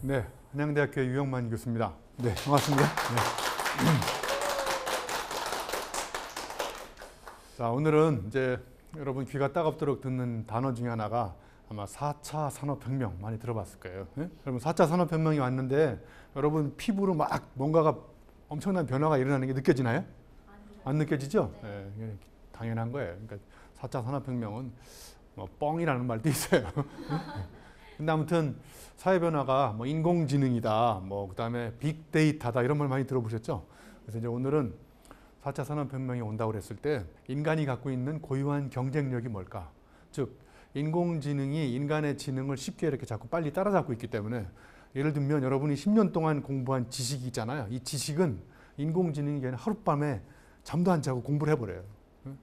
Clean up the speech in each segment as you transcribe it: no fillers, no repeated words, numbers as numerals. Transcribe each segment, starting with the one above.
네, 한양대학교 유영만 교수입니다. 네, 반갑습니다. 네. 자, 오늘은 이제 여러분 귀가 따갑도록 듣는 단어 중에 하나가 아마 4차 산업혁명 많이 들어봤을 거예요. 네? 여러분 4차 산업혁명이 왔는데 여러분 피부로 막 뭔가가 엄청난 변화가 일어나는 게 느껴지나요? 안 느껴지죠? 네. 네, 당연한 거예요. 그러니까 4차 산업혁명은 뭐 뻥이라는 말도 있어요. 근데 아무튼 사회 변화가 뭐 인공지능이다, 뭐 그다음에 빅데이터다 이런 말 많이 들어보셨죠? 그래서 이제 오늘은 4차 산업혁명이 온다고 그랬을 때 인간이 갖고 있는 고유한 경쟁력이 뭘까? 즉 인공지능이 인간의 지능을 쉽게 이렇게 자꾸 빨리 따라잡고 있기 때문에 예를 들면 여러분이 10년 동안 공부한 지식이 있잖아요. 이 지식은 인공지능이 그냥 하룻밤에 잠도 안 자고 공부를 해버려요.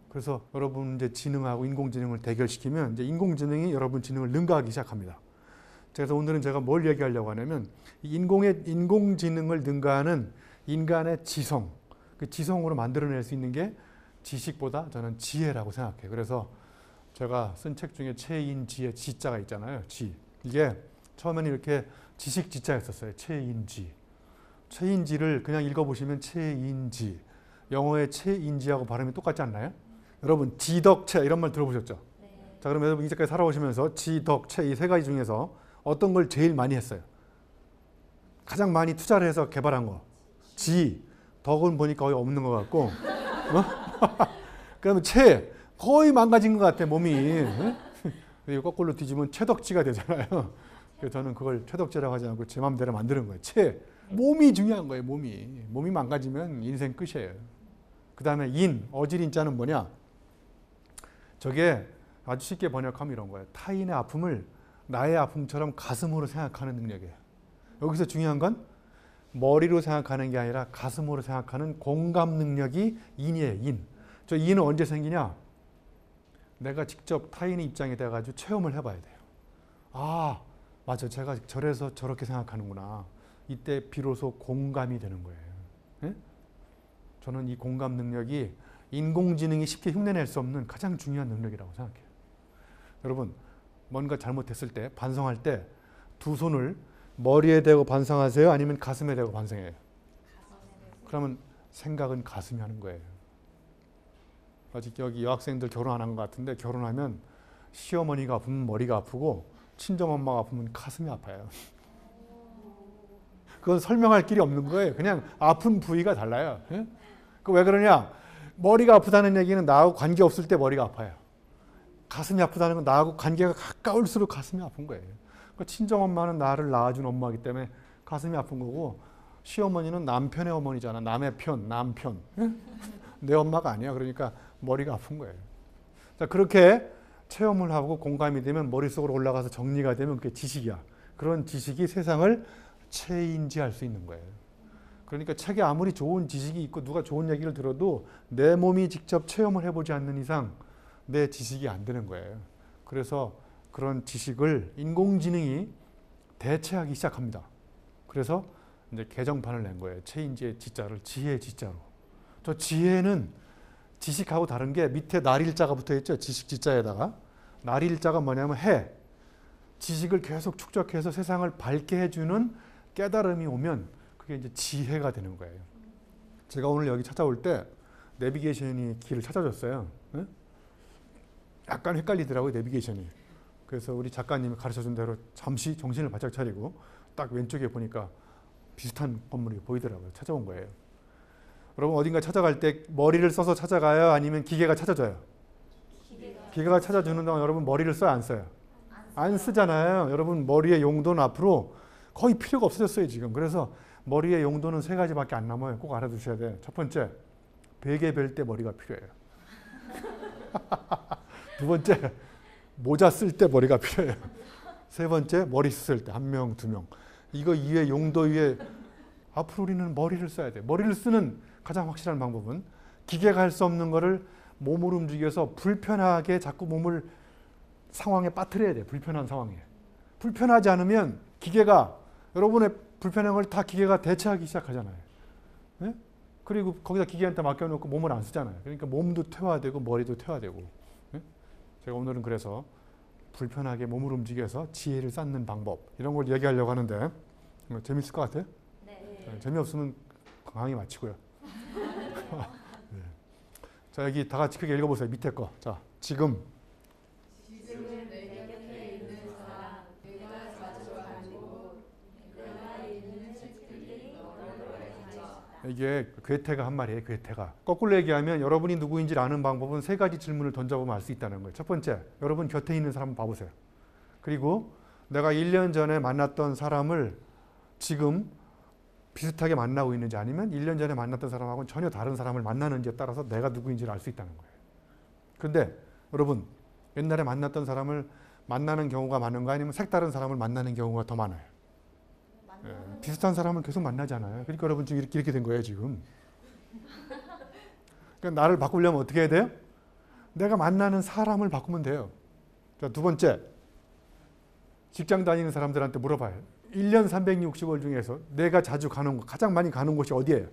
그래서 여러분 이제 지능하고 인공지능을 대결시키면 이제 인공지능이 여러분 지능을 능가하기 시작합니다. 그래서 오늘은 제가 뭘 얘기하려고 하냐면 인공지능을 능가하는 인간의 지성, 그 지성으로 만들어낼 수 있는 게 지식보다 저는 지혜라고 생각해요. 그래서 제가 쓴 책 중에 최인지의 지자가 있잖아요. 지. 이게 처음에는 이렇게 지식 지자였었어요. 최인지. 최인지를 그냥 읽어보시면 최인지. 영어의 최인지하고 발음이 똑같지 않나요? 여러분 지덕체 이런 말 들어보셨죠? 네. 자, 그럼 여러분 이제까지 살아오시면서 지덕체 이 세 가지 중에서 어떤 걸 제일 많이 했어요? 가장 많이 투자를 해서 개발한 거. 지. 덕은 보니까 거의 없는 것 같고. 그다음에 채. 거의 망가진 것 같아 몸이. 그리고 거꾸로 뒤집으면 채덕지가 되잖아요. 그래서 저는 그걸 채덕지라고 하지 않고 제 마음대로 만드는 거예요. 채. 몸이 중요한 거예요. 몸이 망가지면 인생 끝이에요. 그다음에 인. 어질인자는 뭐냐? 저게 아주 쉽게 번역하면 이런 거예요. 타인의 아픔을 나의 아픔처럼 가슴으로 생각하는 능력이에요. 여기서 중요한 건 머리로 생각하는 게 아니라 가슴으로 생각하는 공감 능력이 인이에요. 인. 저 인은 언제 생기냐? 내가 직접 타인의 입장에 돼가지고 체험을 해봐야 돼요. 아, 맞아. 제가 저래서 저렇게 생각하는구나. 이때 비로소 공감이 되는 거예요. 네? 저는 이 공감 능력이 인공지능이 쉽게 흉내낼 수 없는 가장 중요한 능력이라고 생각해요. 여러분, 뭔가 잘못했을 때, 반성할 때 두 손을 머리에 대고 반성하세요? 아니면 가슴에 대고 반성해요? 그러면 생각은 가슴이 하는 거예요. 아직 여기 여학생들 결혼 안 한 것 같은데 결혼하면 시어머니가 아프면 머리가 아프고 친정엄마가 아프면 가슴이 아파요. 그건 설명할 길이 없는 거예요. 그냥 아픈 부위가 달라요. 예? 그 왜 그러냐? 머리가 아프다는 얘기는 나하고 관계없을 때 머리가 아파요. 가슴이 아프다는 건 나하고 관계가 가까울수록 가슴이 아픈 거예요. 그러니까 친정엄마는 나를 낳아준 엄마이기 때문에 가슴이 아픈 거고 시어머니는 남편의 어머니잖아. 남의 편, 남편. 예? 내 엄마가 아니야. 그러니까 머리가 아픈 거예요. 자, 그렇게 체험을 하고 공감이 되면 머릿속으로 올라가서 정리가 되면 그게 지식이야. 그런 지식이 세상을 체인지할 수 있는 거예요. 그러니까 책에 아무리 좋은 지식이 있고 누가 좋은 얘기를 들어도 내 몸이 직접 체험을 해보지 않는 이상 내 지식이 안 되는 거예요. 그래서 그런 지식을 인공지능이 대체하기 시작합니다. 그래서 이제 개정판을 낸 거예요. 체인지의 지자를 지혜의 지자로. 저 지혜는 지식하고 다른 게 밑에 날일자가 붙어 있죠. 지식 지자에다가. 날일자가 뭐냐면 해. 지식을 계속 축적해서 세상을 밝게 해주는 깨달음이 오면 그게 이제 지혜가 되는 거예요. 제가 오늘 여기 찾아올 때 내비게이션이 길을 찾아줬어요. 네? 약간 헷갈리더라고요, 내비게이션이. 그래서 우리 작가님이 가르쳐준 대로 잠시 정신을 바짝 차리고 딱 왼쪽에 보니까 비슷한 건물이 보이더라고요. 찾아온 거예요. 여러분 어딘가 찾아갈 때 머리를 써서 찾아가요? 아니면 기계가 찾아줘요? 기계가 찾아주는 동안 여러분 머리를 써요? 안 써요? 안 쓰잖아요. 여러분 머리의 용도는 앞으로 거의 필요가 없어졌어요 지금. 그래서 머리의 용도는 세 가지밖에 안 남아요. 꼭 알아두셔야 돼요. 첫 번째, 베개 벨 때 머리가 필요해요. 두 번째, 모자 쓸 때 머리가 필요해요. 세 번째, 머리 쓸 때 한 명, 두 명. 이거 이외 용도 위에 앞으로 우리는 머리를 써야 돼요. 머리를 쓰는 가장 확실한 방법은 기계가 할 수 없는 거를 몸으로 움직여서 불편하게 자꾸 몸을 상황에 빠뜨려야 돼요. 불편한 상황에. 불편하지 않으면 기계가 여러분의 불편한 걸 다 기계가 대체하기 시작하잖아요. 네? 그리고 거기다 기계한테 맡겨놓고 몸을 안 쓰잖아요. 그러니까 몸도 퇴화되고 머리도 퇴화되고. 네? 제가 오늘은 그래서 불편하게 몸을 움직여서 지혜를 쌓는 방법 이런 걸 얘기하려고 하는데 재밌을 것 같아요? 네. 재미없으면 강의 마치고요. 네. 자, 여기 다 같이 크게 읽어보세요. 밑에 거. 자, 지금. 지금은 내 곁에 있는 사람, 내가 자주 가지고 내가 있는 책들이 너를 가졌다. 이게 괴테가 한 말이에요. 괴테가. 거꾸로 얘기하면 여러분이 누구인지를 아는 방법은 세 가지 질문을 던져보면 알 수 있다는 거예요. 첫 번째, 여러분 곁에 있는 사람 봐보세요. 그리고 내가 1년 전에 만났던 사람을 지금 비슷하게 만나고 있는지 아니면 1년 전에 만났던 사람하고는 전혀 다른 사람을 만나는지에 따라서 내가 누구인지를 알 수 있다는 거예요. 근데 여러분 옛날에 만났던 사람을 만나는 경우가 많은가 아니면 색다른 사람을 만나는 경우가 더 많아요? 비슷한 사람을 계속 만나잖아요. 그러니까 여러분 지금 이렇게 된 거예요 지금. 그러니까 나를 바꾸려면 어떻게 해야 돼요? 내가 만나는 사람을 바꾸면 돼요. 자, 두 번째, 직장 다니는 사람들한테 물어봐요. 1년 365일 중에서 내가 자주 가는 곳, 가장 많이 가는 곳이 어디예요?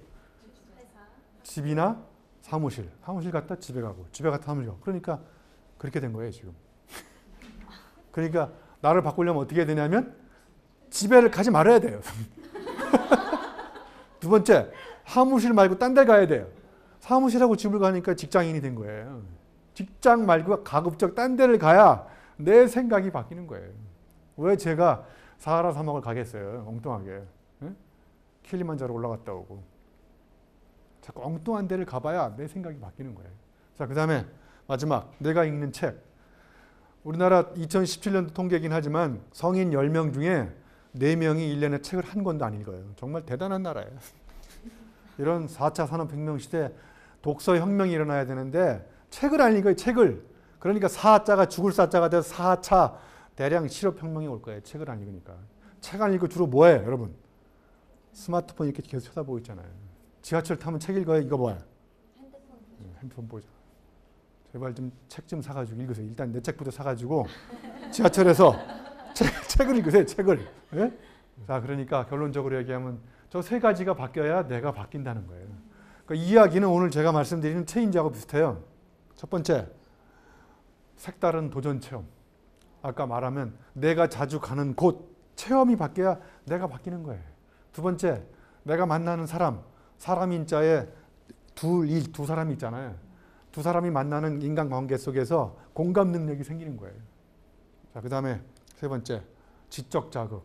집이나 사무실. 사무실 갔다 집에 가고, 집에 갔다 사무실 가고. 그러니까 그렇게 된 거예요 지금. 그러니까 나를 바꾸려면 어떻게 해야 되냐면 집에를 가지 말아야 돼요. 두 번째, 사무실 말고 딴 데 가야 돼요. 사무실하고 집을 가니까 직장인이 된 거예요. 직장 말고 가급적 딴 데를 가야 내 생각이 바뀌는 거예요. 왜 제가 사하라 사막을 가겠어요? 엉뚱하게. 예? 킬리만자로 올라갔다 오고. 자꾸 엉뚱한 데를 가봐야 내 생각이 바뀌는 거예요. 자, 그 다음에 마지막, 내가 읽는 책. 우리나라 2017년도 통계이긴 하지만 성인 10명 중에 4명이 1년에 책을 한 권도 안 읽어요. 정말 대단한 나라예요. 이런 4차 산업혁명 시대 독서혁명이 일어나야 되는데 책을 안 읽어요. 책을. 그러니까 4자가 죽을 4자가 돼서 4차 대량 실업혁명이 올 거예요. 책을 안 읽으니까. 책 안 읽고 주로 뭐예요, 여러분? 스마트폰 이렇게 계속 쳐다보고 있잖아요. 지하철 타면 책 읽어요? 이거 뭐야? 핸드폰 보잖아. 제발 좀 책 좀 사가지고 읽으세요. 일단 내 책부터 사가지고 지하철에서 책을 읽으세요. 책을. 네? 자, 그러니까 결론적으로 얘기하면 저 세 가지가 바뀌어야 내가 바뀐다는 거예요. 그러니까 이 이야기는 오늘 제가 말씀드리는 체인지하고 비슷해요. 첫 번째, 색다른 도전 체험. 아까 말하면 내가 자주 가는 곳, 체험이 바뀌어야 내가 바뀌는 거예요. 두 번째, 내가 만나는 사람, 사람인자에 두 사람이 있잖아요. 두 사람이 만나는 인간관계 속에서 공감 능력이 생기는 거예요. 자, 그 다음에 세 번째, 지적 자극.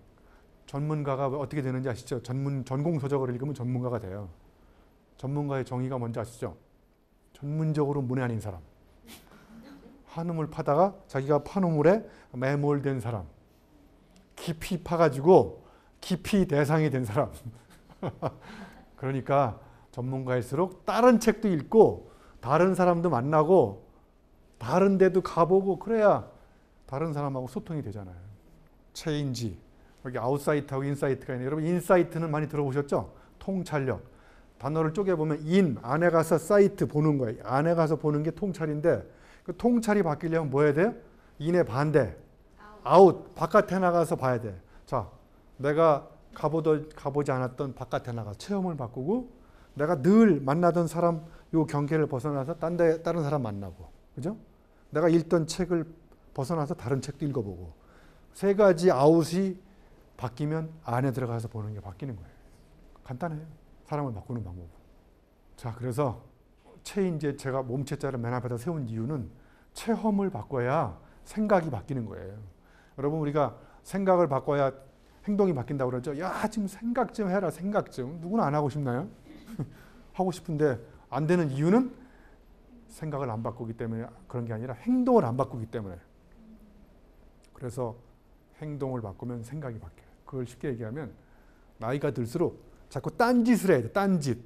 전문가가 어떻게 되는지 아시죠? 전공 서적을 읽으면 전문가가 돼요. 전문가의 정의가 뭔지 아시죠? 전문적으로 문외 아닌 사람. 한우물 파다가 자기가 판 우물에 매몰된 사람. 깊이 파가지고 깊이 대상이 된 사람. 그러니까 전문가일수록 다른 책도 읽고 다른 사람도 만나고 다른 데도 가보고 그래야 다른 사람하고 소통이 되잖아요. 체인지. 여기 아웃사이트하고 인사이트가 있네요. 여러분 인사이트는 많이 들어보셨죠? 통찰력. 단어를 쪼개보면 인, 안에 가서 사이트 보는 거예요. 안에 가서 보는 게 통찰인데 그 통찰이 바뀌려면 뭐 해야 돼요? 인의 반대. 아웃. 바깥에 나가서 봐야 돼. 자, 내가 가보지 않았던 바깥에 나가서 체험을 바꾸고 내가 늘 만나던 사람 요 경계를 벗어나서 다른 사람 만나고. 그죠? 내가 읽던 책을 벗어나서 다른 책도 읽어보고. 세 가지 아웃이 바뀌면 안에 들어가서 보는 게 바뀌는 거예요. 간단해요. 사람을 바꾸는 방법. 자, 그래서 체인지 제가 몸체자를 맨 앞에다 세운 이유는 체험을 바꿔야 생각이 바뀌는 거예요. 여러분 우리가 생각을 바꿔야 행동이 바뀐다고 그러죠. 야, 지금 생각 좀 해라. 생각 좀. 누구나 안 하고 싶나요? 하고 싶은데 안 되는 이유는 생각을 안 바꾸기 때문에 그런 게 아니라 행동을 안 바꾸기 때문에. 그래서 행동을 바꾸면 생각이 바뀌어요. 그걸 쉽게 얘기하면 나이가 들수록 자꾸 딴짓을 해야 돼. 딴짓.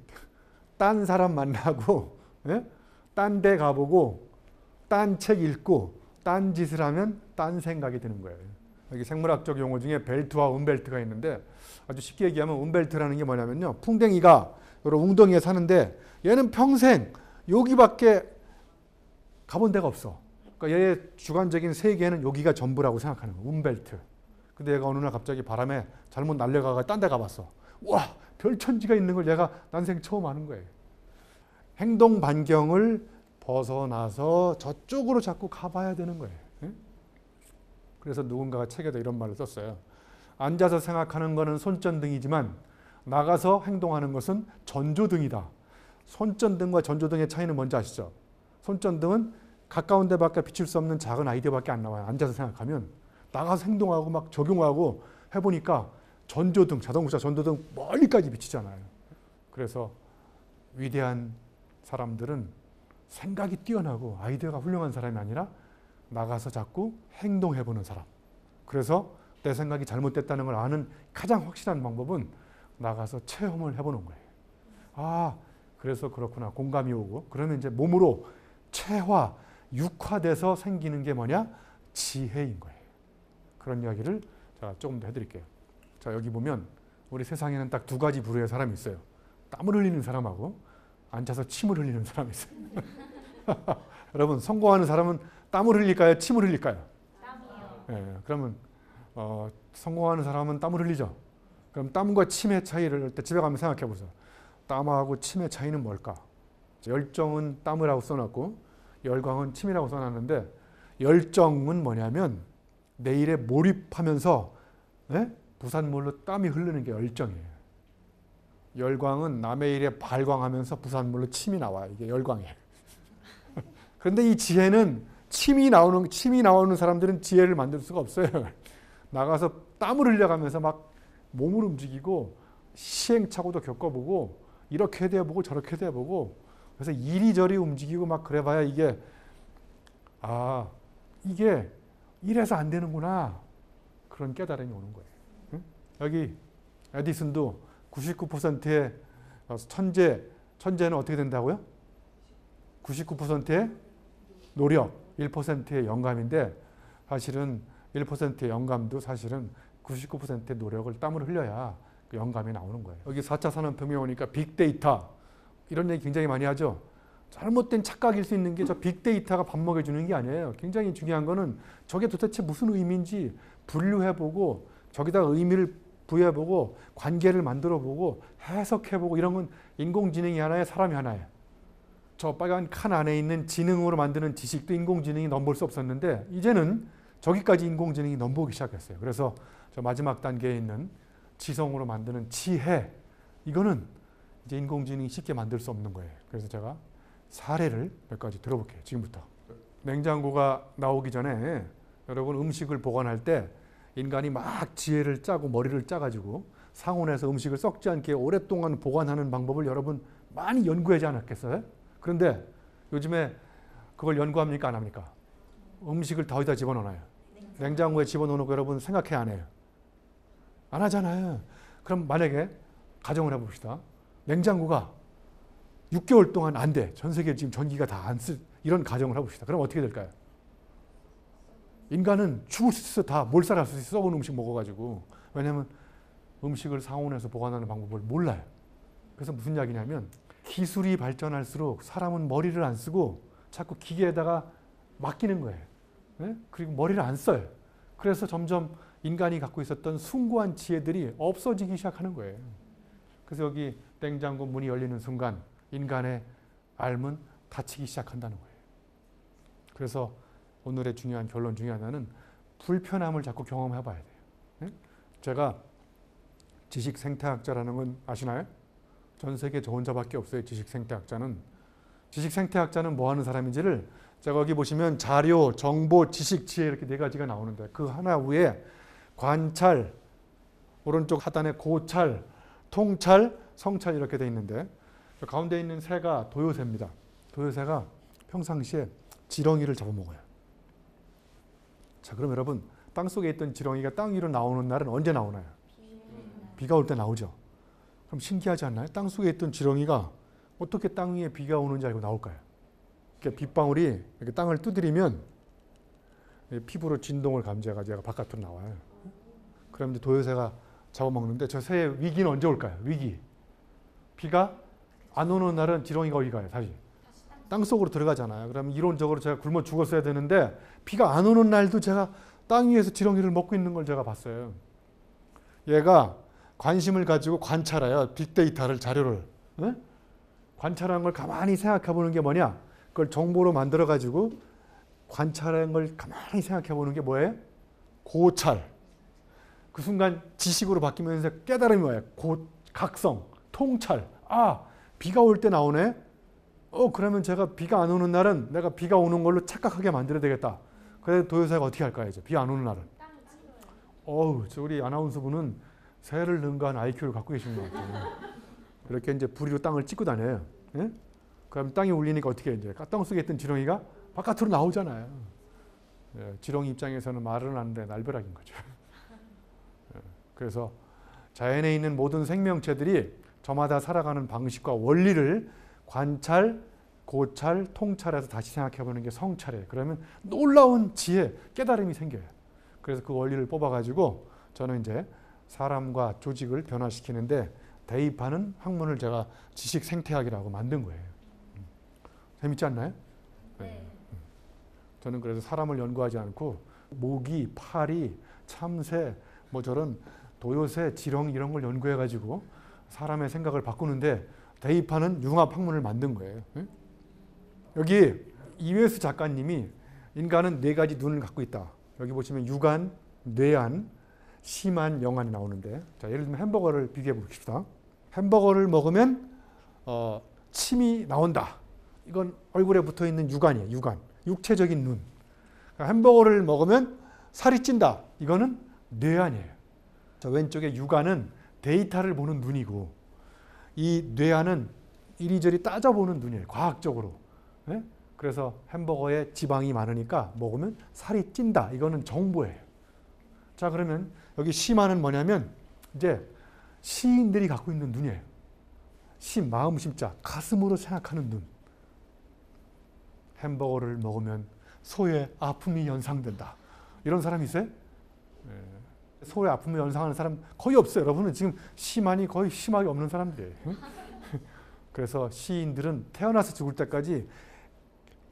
딴 사람 만나고 예? 딴 데 가보고 딴 책 읽고 딴짓을 하면 딴 생각이 드는 거예요. 여기 생물학적 용어 중에 벨트와 운벨트가 있는데 아주 쉽게 얘기하면 운벨트라는 게 뭐냐면요. 풍뎅이가 여러 웅덩이에 사는데 얘는 평생 여기밖에 가본 데가 없어. 그러니까 얘의 주관적인 세계는 여기가 전부라고 생각하는 거예요. 운벨트. 근데 얘가 어느 날 갑자기 바람에 잘못 날려가가 딴 데 가봤어. 와, 별천지가 있는 걸 얘가 난생 처음 아는 거예요. 행동 반경을 벗어나서 저쪽으로 자꾸 가봐야 되는 거예요. 그래서 누군가가 책에도 이런 말을 썼어요. 앉아서 생각하는 것은 손전등이지만 나가서 행동하는 것은 전조등이다. 손전등과 전조등의 차이는 뭔지 아시죠? 손전등은 가까운 데밖에 비출 수 없는 작은 아이디어밖에 안 나와요. 앉아서 생각하면. 나가서 행동하고 막 적용하고 해보니까 전조등, 자동차 전조등 멀리까지 비치잖아요. 그래서 위대한 사람들은 생각이 뛰어나고 아이디어가 훌륭한 사람이 아니라 나가서 자꾸 행동해보는 사람. 그래서 내 생각이 잘못됐다는 걸 아는 가장 확실한 방법은 나가서 체험을 해보는 거예요. 아, 그래서 그렇구나. 공감이 오고. 그러면 이제 몸으로 체화, 육화돼서 생기는 게 뭐냐? 지혜인 거예요. 그런 이야기를 제가 조금 더 해드릴게요. 자, 여기 보면 우리 세상에는 딱 두 가지 부류의 사람이 있어요. 땀을 흘리는 사람하고 앉아서 침을 흘리는 사람이 있어요. 여러분, 성공하는 사람은 땀을 흘릴까요? 침을 흘릴까요? 땀이요. 예, 그러면 성공하는 사람은 땀을 흘리죠. 그럼 땀과 침의 차이를 집에 가면 생각해 보세요. 땀하고 침의 차이는 뭘까? 열정은 땀이라고 써놨고 열광은 침이라고 써놨는데 열정은 뭐냐면 내 일에 몰입하면서 부산물로 땀이 흐르는 게 열정이에요. 열광은 남의 일에 발광하면서 부산물로 침이 나와요. 이게 열광이에요. 그런데 이 지혜는 침이 나오는 사람들은 지혜를 만들 수가 없어요. 나가서 땀을 흘려가면서 막 몸을 움직이고 시행착오도 겪어보고 이렇게 돼보고 저렇게 돼보고 그래서 이리저리 움직이고 막 그래봐야 이게 이래서 안 되는구나 그런 깨달음이 오는 거예요. 응? 여기 에디슨도 99%의 천재는 어떻게 된다고요? 99%의 노력, 1%의 영감인데 사실은 1%의 영감도 사실은 99%의 노력을 땀을 흘려야 그 영감이 나오는 거예요. 여기 4차 산업혁명이 오니까 빅데이터 이런 얘기 굉장히 많이 하죠. 잘못된 착각일 수 있는 게 저 빅데이터가 밥 먹여주는 게 아니에요. 굉장히 중요한 거는 저게 도대체 무슨 의미인지 분류해보고 저기다가 의미를 부여해보고 관계를 만들어보고 해석해보고 이런 건 인공지능이 하나에 사람이 하나예요. 저 빨간 칸 안에 있는 지능으로 만드는 지식도 인공지능이 넘볼 수 없었는데 이제는 저기까지 인공지능이 넘보기 시작했어요. 그래서 저 마지막 단계에 있는 지성으로 만드는 지혜 이거는 이제 인공지능이 쉽게 만들 수 없는 거예요. 그래서 제가 사례를 몇 가지 들어볼게요. 지금부터. 냉장고가 나오기 전에 여러분 음식을 보관할 때 인간이 막 지혜를 짜고 머리를 짜가지고 상온에서 음식을 썩지 않게 오랫동안 보관하는 방법을 여러분 많이 연구하지 않았겠어요? 그런데 요즘에 그걸 연구합니까? 안 합니까? 음식을 다 어디다 집어넣어요? 냉장고에 집어넣고 여러분 생각해 안 해요? 안 하잖아요. 그럼 만약에 가정을 해봅시다. 냉장고가 6개월 동안 안 돼. 전 세계 지금 전기가 다 안 쓸 이런 가정을 해봅시다. 그럼 어떻게 될까요? 인간은 죽을 수 있어. 다 몰살할 수 있어. 썩은 음식 먹어가지고. 왜냐하면 음식을 상온에서 보관하는 방법을 몰라요. 그래서 무슨 이야기냐면 기술이 발전할수록 사람은 머리를 안 쓰고 자꾸 기계에다가 맡기는 거예요. 네? 그리고 머리를 안 써요. 그래서 점점 인간이 갖고 있었던 숭고한 지혜들이 없어지기 시작하는 거예요. 그래서 여기 냉장고 문이 열리는 순간 인간의 삶은 닫히기 시작한다는 거예요. 그래서 오늘의 중요한 결론 중에 하나는 불편함을 자꾸 경험해 봐야 돼요. 네? 제가 지식 생태학자라는 건 아시나요? 전 세계 저 혼자밖에 없어요. 지식 생태학자는. 지식 생태학자는 뭐 하는 사람인지를 제가 여기 보시면 자료, 정보, 지식, 지혜 이렇게 네 가지가 나오는데 그 하나 위에 관찰, 오른쪽 하단에 고찰, 통찰, 성찰 이렇게 돼 있는데 가운데 있는 새가 도요새입니다. 도요새가 평상시에 지렁이를 잡아먹어요. 자, 그럼 여러분 땅속에 있던 지렁이가 땅 위로 나오는 날은 언제 나오나요? 비가 올 때 나오죠. 그럼 신기하지 않나요? 땅속에 있던 지렁이가 어떻게 땅 위에 비가 오는지 알고 나올까요? 이렇게 빗방울이 이렇게 땅을 두드리면 피부로 진동을 감지해가지고 바깥으로 나와요. 그럼 이제 도요새가 잡아먹는데 저 새의 위기는 언제 올까요? 위기. 비가 안 오는 날은 지렁이가 어디 가요? 다시 땅속으로 들어가잖아요. 그럼 이론적으로 제가 굶어 죽었어야 되는데 비가 안 오는 날도 제가 땅 위에서 지렁이를 먹고 있는 걸 제가 봤어요. 얘가 관심을 가지고 관찰해요. 빅데이터를, 자료를. 네? 관찰하는 걸 가만히 생각해 보는 게 뭐냐? 그걸 정보로 만들어 가지고 관찰하는 걸 가만히 생각해 보는 게 뭐예요? 고찰. 그 순간 지식으로 바뀌면서 깨달음이 와요. 곧, 각성, 통찰. 아, 비가 올 때 나오네. 그러면 제가 비가 안 오는 날은 내가 비가 오는 걸로 착각하게 만들어야 되겠다. 그래서 도요사가 어떻게 할까요? 이제 비 안 오는 날은. 저 우리 아나운서분은 새를 능가한 IQ를 갖고 계신 것 같아요. 이렇게 이제 부리로 땅을 찍고 다녀요. 예? 그럼 땅이 울리니까 어떻게 이제 땅 속에 있던 지렁이가 바깥으로 나오잖아요. 예, 지렁이 입장에서는 말은 하는데 날벼락인 거죠. 예, 그래서 자연에 있는 모든 생명체들이 저마다 살아가는 방식과 원리를 관찰, 고찰, 통찰해서 다시 생각해보는 게 성찰이에요. 그러면 놀라운 지혜, 깨달음이 생겨요. 그래서 그 원리를 뽑아가지고 저는 이제 사람과 조직을 변화시키는데 대입하는 학문을 제가 지식 생태학이라고 만든 거예요. 재밌지 않나요? 네. 저는 그래서 사람을 연구하지 않고 모기, 파리, 참새, 뭐 저런 도요새, 지렁이 이런 걸 연구해가지고 사람의 생각을 바꾸는데 대입하는 융합 학문을 만든 거예요. 여기 이회수 작가님이 인간은 4가지 눈을 갖고 있다. 여기 보시면 육안, 뇌안, 심안, 영안이 나오는데, 자, 예를 들면 햄버거를 비교해 봅시다. 햄버거를 먹으면 침이 나온다. 이건 얼굴에 붙어 있는 육안이에요. 육안, 육체적인 눈. 그러니까 햄버거를 먹으면 살이 찐다. 이거는 뇌안이에요. 자, 왼쪽에 육안은 데이터를 보는 눈이고, 이 뇌안은 이리저리 따져보는 눈이에요. 과학적으로. 네? 그래서 햄버거에 지방이 많으니까 먹으면 살이 찐다. 이거는 정보예요. 자, 그러면 여기 심화는 뭐냐면 이제 시인들이 갖고 있는 눈이에요. 마음 심자, 가슴으로 생각하는 눈. 햄버거를 먹으면 소의 아픔이 연상된다. 이런 사람이 있어요? 소의 아픔을 연상하는 사람 거의 없어요. 여러분은 지금 심한이 거의 심하게 없는 사람들이에요. 그래서 시인들은 태어나서 죽을 때까지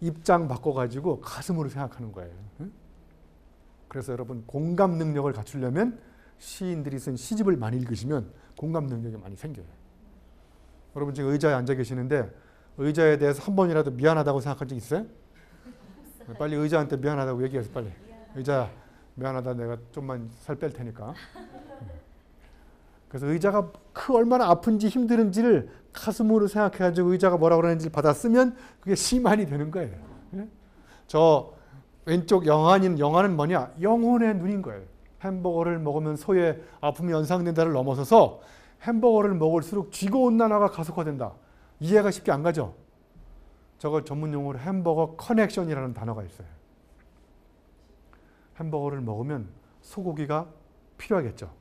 입장 바꿔가지고 가슴으로 생각하는 거예요. 그래서 여러분 공감 능력을 갖추려면 시인들이 쓴 시집을 많이 읽으시면 공감 능력이 많이 생겨요. 여러분 지금 의자에 앉아 계시는데 의자에 대해서 한 번이라도 미안하다고 생각한 적 있어요? 빨리 의자한테 미안하다고 얘기해서 빨리. 의자 미안하다, 내가 좀만 살 뺄 테니까. 그래서 의자가 얼마나 아픈지 힘든지를 가슴으로 생각해가지고 의자가 뭐라고 그러는지를 받았으면 그게 심한이 되는 거예요. 저 왼쪽 영안은 뭐냐? 영혼의 눈인 거예요. 햄버거를 먹으면 소의 아픔이 연상된다를 넘어서서 햄버거를 먹을수록 쥐고온난화가 가속화된다. 이해가 쉽게 안 가죠? 저걸 전문 용어로 햄버거 커넥션이라는 단어가 있어요. 햄버거를 먹으면 소고기가 필요하겠죠.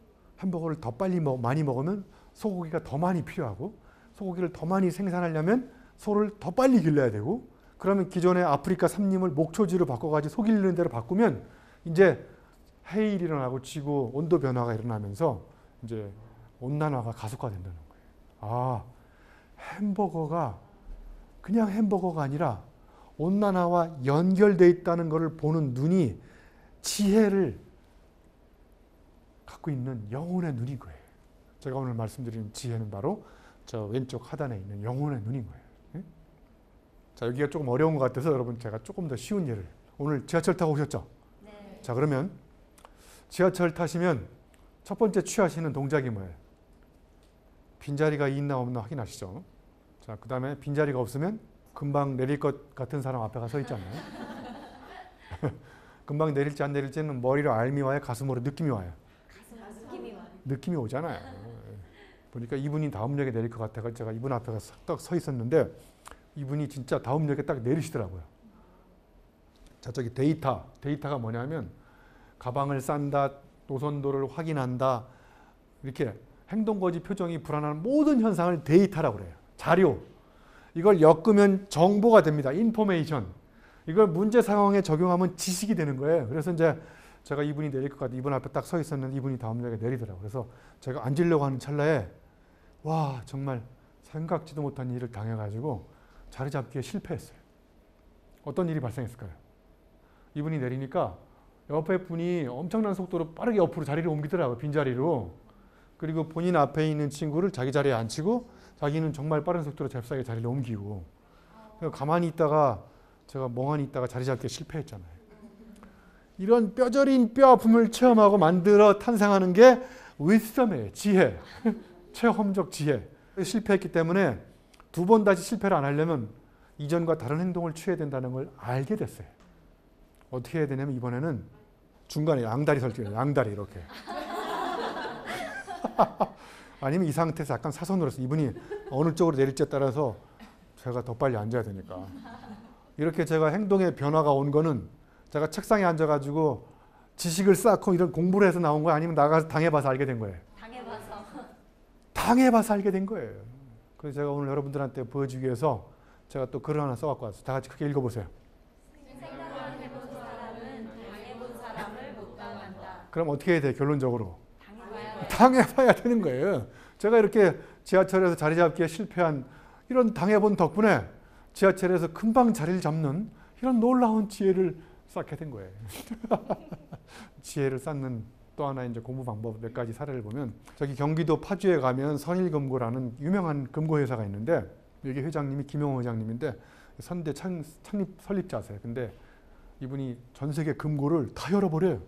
햄버거를 더 빨리 많이 먹으면 소고기가 더 많이 필요하고, 소고기를 더 많이 생산하려면 소를 더 빨리 길러야 되고, 그러면 기존의 아프리카 삼림을 목초지로 바꿔가지고 소 길르는 대로 바꾸면 이제 해일이 일어나고 지구 온도 변화가 일어나면서 이제 온난화가 가속화된다는 거예요. 아, 햄버거가 그냥 햄버거가 아니라 온난화와 연결되어 있다는 것을 보는 눈이 지혜를 갖고 있는 영혼의 눈인 거예요. 제가 오늘 말씀드리는 지혜는 바로 저 왼쪽 하단에 있는 영혼의 눈인 거예요. 네? 자, 여기가 조금 어려운 것 같아서 여러분 제가 조금 더 쉬운 예를. 오늘 지하철 타고 오셨죠? 네. 자, 그러면 지하철 타시면 첫 번째 취하시는 동작이 뭐예요? 빈자리가 있나 없나 확인하시죠. 자, 그 다음에 빈자리가 없으면 금방 내릴 것 같은 사람 앞에 가서 있잖아요. 금방 내릴지 안 내릴지는 머리로 알미 와요? 가슴으로 느낌이 와요? 느낌이 오잖아요. 보니까 이분이 다음 역에 내릴 것 같아서 제가 이분 앞에 딱 서 있었는데 이분이 진짜 다음 역에 딱 내리시더라고요. 자, 저기 데이터가 뭐냐면 가방을 싼다, 노선도를 확인한다, 이렇게 행동거지 표정이 불안한 모든 현상을 데이터라고 그래요. 자료. 이걸 엮으면 정보가 됩니다. 인포메이션. 이걸 문제 상황에 적용하면 지식이 되는 거예요. 그래서 이제 제가 이분이 내릴 것 같아. 이분 앞에 딱 서 있었는데 이분이 다음 역에 내리더라고요. 그래서 제가 앉으려고 하는 찰나에 와, 정말 생각지도 못한 일을 당해가지고 자리 잡기에 실패했어요. 어떤 일이 발생했을까요? 이분이 내리니까 옆에 분이 엄청난 속도로 빠르게 옆으로 자리를 옮기더라고요. 빈자리로. 그리고 본인 앞에 있는 친구를 자기 자리에 앉히고 자기는 정말 빠른 속도로 잽싸게 자리를 옮기고, 가만히 있다가 제가 멍하니 있다가 자리 잡기에 실패했잖아요. 이런 뼈저린 뼈 아픔을 체험하고 만들어 탄생하는 게 위스덤이에요. 지혜. 체험적 지혜. 실패했기 때문에 두 번 다시 실패를 안 하려면 이전과 다른 행동을 취해야 된다는 걸 알게 됐어요. 어떻게 해야 되냐면 이번에는 중간에 양다리 설치해요. 양다리 이렇게. 아니면 이 상태에서 약간 사선으로 해서 이분이 어느 쪽으로 내릴지에 따라서 제가 더 빨리 앉아야 되니까. 이렇게 제가 행동의 변화가 온 거는 제가 책상에 앉아가지고 지식을 쌓고 이런 공부를 해서 나온 거야? 아니면 나가서 당해봐서 알게 된 거예요? 당해봐서 알게 된 거예요. 그래서 제가 오늘 여러분들한테 보여주기 위해서 제가 또 글을 하나 써갖고 왔어요. 다 같이 크게 읽어보세요. 생각을 해본 사람은 당해본 사람을 못 당한다. 그럼 어떻게 해야 돼요? 결론적으로? 당해봐야 되는 거예요. 제가 이렇게 지하철에서 자리 잡기에 실패한 이런 당해본 덕분에 지하철에서 금방 자리를 잡는 이런 놀라운 지혜를 쌓게 된 거예요. 지혜를 쌓는 또 하나 이제 공부 방법 몇 가지 사례를 보면 저기 경기도 파주에 가면 선일금고라는 유명한 금고 회사가 있는데 여기 회장님이 김용호 회장님인데 선대 창립 설립자세요. 근데 이분이 전 세계 금고를 다 열어버려요.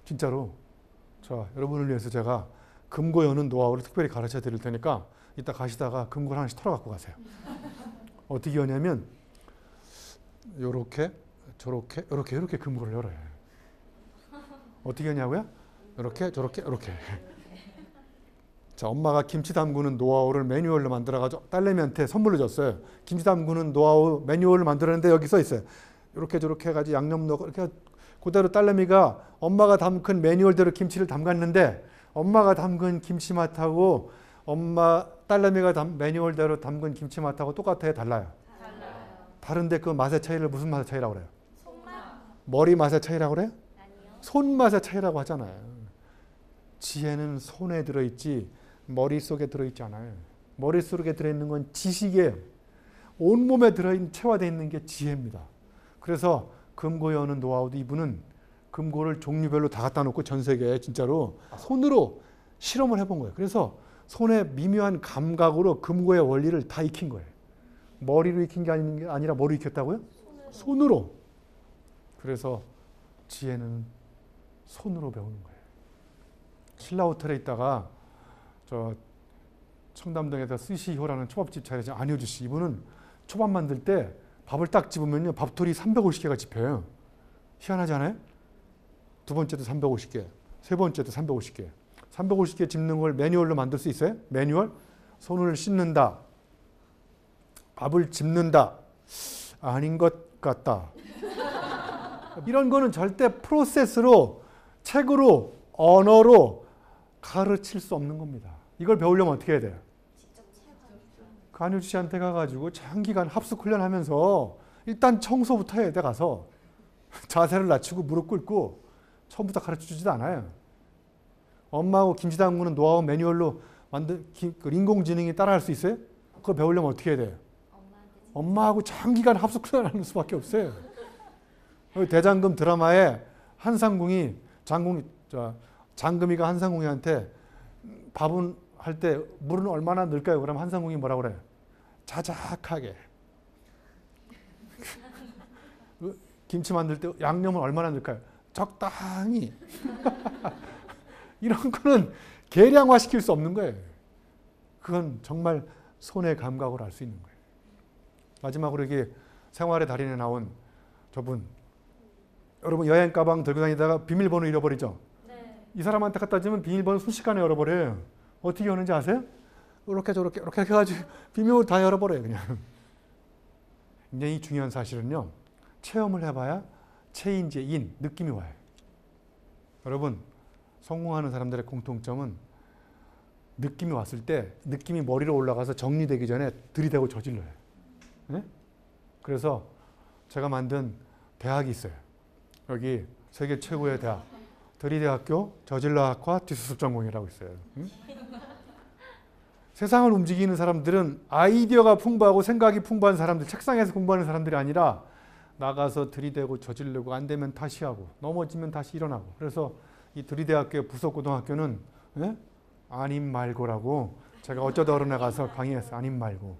진짜로. 자, 여러분을 위해서 제가 금고 여는 노하우를 특별히 가르쳐 드릴 테니까 이따 가시다가 금고를 하나씩 털어 갖고 가세요. 어떻게 여냐면 요렇게 저렇게 이렇게 금고를 열어요. 어떻게 하냐고요? 이렇게 저렇게 이렇게. 자, 엄마가 김치 담그는 노하우를 매뉴얼로 만들어가지고 딸내미한테 선물로 줬어요. 김치 담그는 노하우 매뉴얼을 만들었는데 여기 써 있어요. 이렇게 저렇게 해가지고 양념 넣고 이렇게 그대로 딸내미가 엄마가 담근 매뉴얼대로 김치를 담갔는데 엄마가 담근 김치 맛하고 딸내미가 매뉴얼대로 담근 김치 맛하고 똑같아요? 달라요? 다른데 그 맛의 차이를 무슨 맛의 차이라고 그래요? 머리 맛의 차이라고 그래요? 손맛의 차이라고 하잖아요. 지혜는 손에 들어있지 머릿속에 들어있지 않아요. 머릿속에 들어있는 건 지식이에요. 온몸에 체화되어 있는 게 지혜입니다. 그래서 금고 여는 노하우도 이분은 금고를 종류별로 다 갖다 놓고 전 세계에 진짜로 손으로 실험을 해본 거예요. 그래서 손의 미묘한 감각으로 금고의 원리를 다 익힌 거예요. 머리로 익힌 게 아니라 머리로 익혔다고요? 손으로. 그래서 지혜는 손으로 배우는 거예요. 신라호텔에 있다가 저 청담동에서 스시효라는 초밥집 차리신 안효주 씨, 이분은 초밥 만들 때 밥을 딱 집으면요 밥톨이 350개가 집혀요. 희한하지 않아요? 두 번째도 350개, 세 번째도 350개. 350개 집는 걸 매뉴얼로 만들 수 있어요? 매뉴얼? 손을 씻는다, 밥을 집는다, 아닌 것 같다. 이런 거는 절대 프로세스로, 책으로, 언어로 가르칠 수 없는 겁니다. 이걸 배우려면 어떻게 해야 돼요? 안효주 씨한테 가가지고 장기간 합숙 훈련하면서 일단 청소부터 해야 돼. 가서 자세를 낮추고 무릎 꿇고 처음부터 가르쳐주지도 않아요. 엄마하고 김치 담그는 노하우 매뉴얼로 만든 인공지능이 따라할 수 있어요? 그거 배우려면 어떻게 해야 돼요? 엄마하고 장기간 합숙 훈련하는 수밖에 없어요. 대장금 드라마에 한상궁이 장금이가 한상궁이한테 밥은 할 때 물은 얼마나 넣을까요? 그럼 한상궁이 뭐라고 그래요? 자작하게. 김치 만들 때 양념은 얼마나 넣을까요? 적당히. 이런 거는 계량화 시킬 수 없는 거예요. 그건 정말 손의 감각으로 알 수 있는 거예요. 마지막으로 이게 생활의 달인에 나온 저분. 여러분 여행 가방 들고 다니다가 비밀번호 잃어버리죠? 네. 이 사람한테 갖다 주면 비밀번호 순식간에 열어버려요. 어떻게 여는지 아세요? 이렇게 저렇게 이렇게 해가지고 비밀번호 다 열어버려요. 그냥. 굉장히 중요한 사실은요. 체험을 해봐야 체인지의 인, 느낌이 와요. 여러분 성공하는 사람들의 공통점은 느낌이 왔을 때 느낌이 머리로 올라가서 정리되기 전에 들이대고 저질러요. 네? 그래서 제가 만든 대학이 있어요. 여기 세계 최고의 대학 드리대학교 저질러학과 뒷수습 전공이라고 있어요. 응? 세상을 움직이는 사람들은 아이디어가 풍부하고 생각이 풍부한 사람들, 책상에서 공부하는 사람들이 아니라 나가서 들이대고 저지르고 안 되면 다시 하고 넘어지면 다시 일어나고. 그래서 이 드리대학교 부속고등학교는 아님 말고라고 제가 어쩌다 어른에 가서 강의했어요. 아님 말고.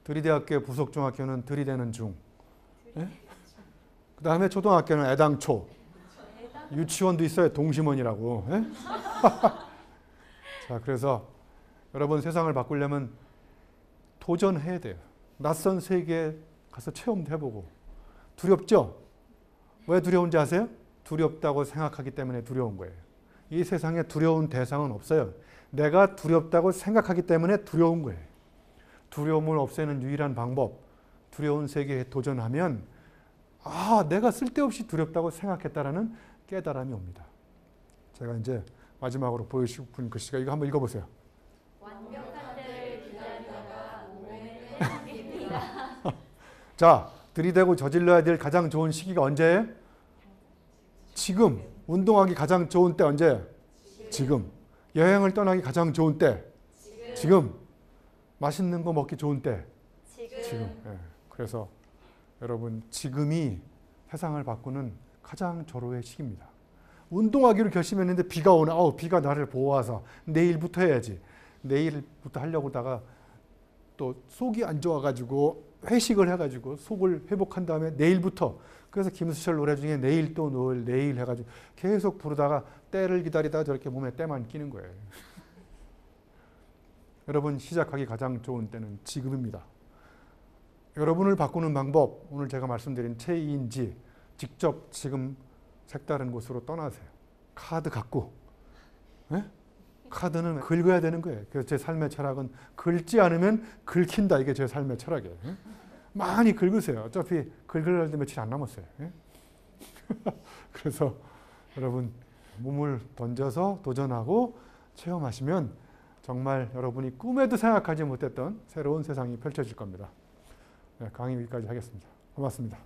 드리대학교 부속중학교는 들이대는 중. 그 다음에 초등학교는 애당초. 유치원도 있어요. 동심원이라고. 예? 자, 그래서 여러분 세상을 바꾸려면 도전해야 돼요. 낯선 세계에 가서 체험도 해보고. 두렵죠? 왜 두려운지 아세요? 두렵다고 생각하기 때문에 두려운 거예요. 이 세상에 두려운 대상은 없어요. 내가 두렵다고 생각하기 때문에 두려운 거예요. 두려움을 없애는 유일한 방법, 두려운 세계에 도전하면 내가 쓸데없이 두렵다고 생각했다라는 깨달음이 옵니다. 제가 이제 마지막으로 보여주고 싶은 글씨가 이거 한번 읽어보세요. 완벽한 때를 기다리다가 오면은 됩니다. 자, 들이대고 저질러야 될 가장 좋은 시기가 언제예요? 지금. 운동하기 가장 좋은 때 언제예요? 지금. 여행을 떠나기 가장 좋은 때? 지금. 맛있는 거 먹기 좋은 때? 지금. 예. 그래서 여러분 지금이 세상을 바꾸는 가장 절호의 시기입니다. 운동하기로 결심했는데 비가 오네. 비가 나를 보호하서 내일부터 해야지. 내일부터 하려고 하다가 또 속이 안 좋아가지고 회식을 해가지고 속을 회복한 다음에 내일부터. 그래서 김수철 노래 중에 내일 또 내일 해가지고 계속 부르다가 때를 기다리다가 저렇게 몸에 때만 끼는 거예요. 여러분 시작하기 가장 좋은 때는 지금입니다. 여러분을 바꾸는 방법, 오늘 제가 말씀드린 체인지, 직접 지금 색다른 곳으로 떠나세요. 카드 갖고. 네? 카드는 긁어야 되는 거예요. 그래서 제 삶의 철학은 긁지 않으면 긁힌다. 이게 제 삶의 철학이에요. 네? 많이 긁으세요. 어차피 긁을 날도 며칠 안 남았어요. 네? 그래서 여러분 몸을 던져서 도전하고 체험하시면 정말 여러분이 꿈에도 생각하지 못했던 새로운 세상이 펼쳐질 겁니다. 네, 강의 여기까지 하겠습니다. 고맙습니다.